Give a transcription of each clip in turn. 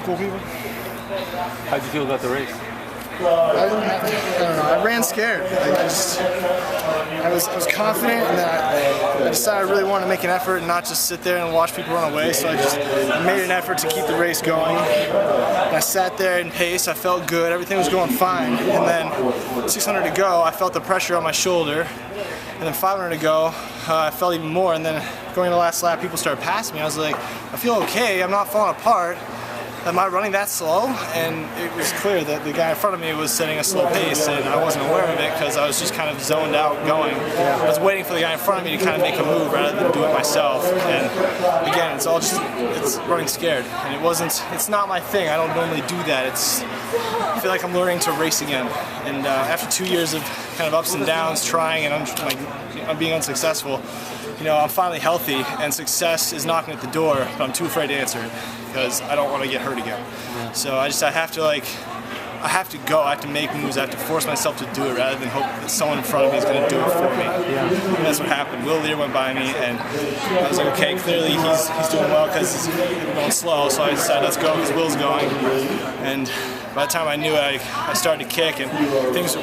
cool people. How'd you feel about the race? I don't know. I ran scared. I was confident, and then I decided I really wanted to make an effort and not just sit there and watch people run away. So I made an effort to keep the race going. And I sat there and paced. I felt good. Everything was going fine. And then 600 to go, I felt the pressure on my shoulder. And then 500 to go, I felt even more. And then going to the last lap, people started passing me. I was like, I feel okay. I'm not falling apart. Am I running that slow? And it was clear that the guy in front of me was setting a slow pace, and I wasn't aware of it because I was just kind of zoned out going. I was waiting for the guy in front of me to kind of make a move rather than do it myself. And again, it's running scared. And it's not my thing. I don't normally do that. I feel like I'm learning to race again. And after 2 years of kind of ups and downs, trying and I'm being unsuccessful, I'm finally healthy, and success is knocking at the door, but I'm too afraid to answer it because I don't want to get hurt again. So I have to go. I have to make moves. I have to force myself to do it rather than hope that someone in front of me is going to do it for me. And that's what happened. Will Lear went by me, and I was like, okay, clearly he's doing well because he's going slow. So I decided, let's go because Will's going. And by the time I knew it, I started to kick, and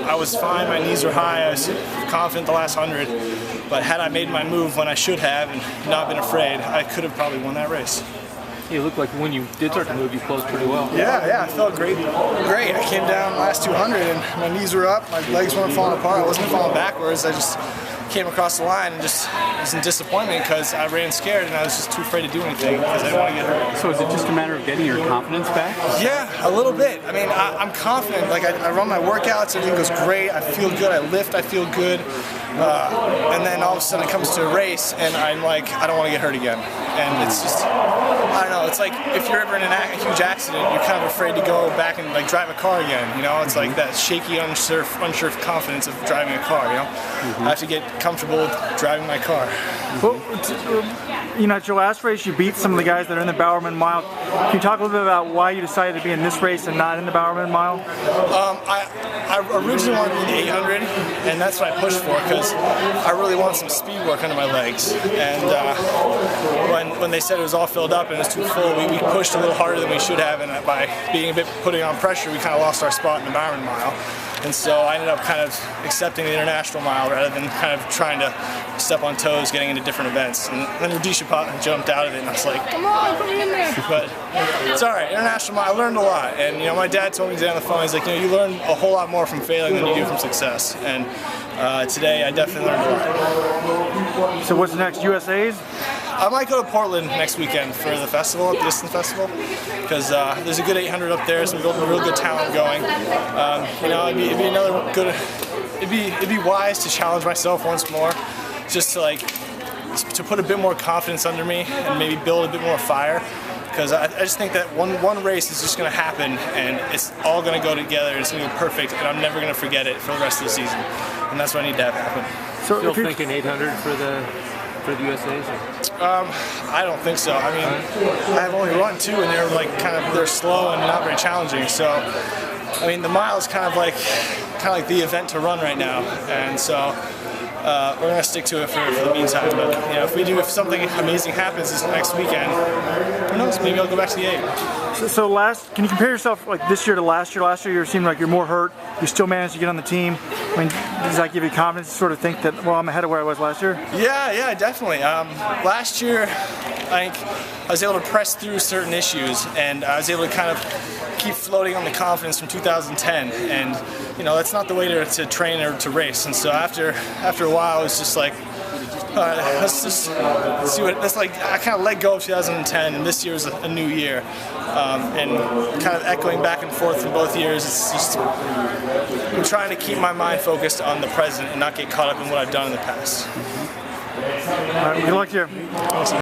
I was fine. My knees were high. I was confident the last 100. But had I made my move when I should have and not been afraid, I could have probably won that race. You looked like when you did start to move, you closed pretty well. Yeah, I felt great. I came down the last 200 and my knees were up, my legs weren't falling apart, I wasn't falling backwards. I just came across the line and just was in disappointment because I ran scared and I was just too afraid to do anything because I didn't want to get hurt. So is it just a matter of getting your confidence back? Yeah, a little bit. I mean, I'm confident. Like I run my workouts, everything goes great. I feel good. I lift. I feel good. And then all of a sudden it comes to a race and I'm like, I don't want to get hurt again. And it's just, I don't know. It's like if you're ever in a huge accident, you're kind of afraid to go back and drive a car again. It's like that shaky, unsure confidence of driving a car. I have to get comfortable with driving my car. Well, at your last race, you beat some of the guys that are in the Bowerman Mile. Can you talk a little bit about why you decided to be in this race and not in the Bowerman Mile? I originally wanted to be in the 800, and that's what I pushed for because I really want some speed work under my legs. And when they said it was all filled up and it was too full, we pushed a little harder than we should have, and by putting on pressure, we kind of lost our spot in the Bowerman Mile. And so I ended up kind of accepting the International Mile rather than kind of trying to step on toes getting into different events. And then Rudisha jumped out of it and I was like, come on, put me in there. But it's all right, International Mile, I learned a lot. And my dad told me today on the phone, he's like, you learn a whole lot more from failing than you do from success. And today I definitely learned a lot. So what's next, USA's? I might go to Portland next weekend for the festival, the distance festival, because there's a good 800 up there, some real good talent going. It'd be wise to challenge myself once more, just to put a bit more confidence under me and maybe build a bit more fire. Because I just think that one race is just going to happen and it's all going to go together and it's going to be perfect and I'm never going to forget it for the rest of the season. And that's what I need to have happen. So still thinking 800 for the USA's? I don't think so. I mean, I've only run 2 and they're slow and not very challenging. So, I mean, the mile is kind of like the event to run right now. And so we're going to stick to it for the meantime. But if something amazing happens this next weekend, who knows? Maybe I'll go back to the 8. So can you compare yourself this year to last year? Last year you seemed like you're more hurt. You still managed to get on the team. I mean, does that give you confidence to sort of think that, well, I'm ahead of where I was last year? Yeah, definitely. Last year, I think I was able to press through certain issues, and I was able to kind of keep floating on the confidence from 2010. And that's not the way to train or to race. And so after a while, it was just like, let's see what that's like. I kind of let go of 2010, and this year is a new year. And kind of echoing back and forth from both years, it's just I'm trying to keep my mind focused on the present and not get caught up in what I've done in the past. All right, good luck here.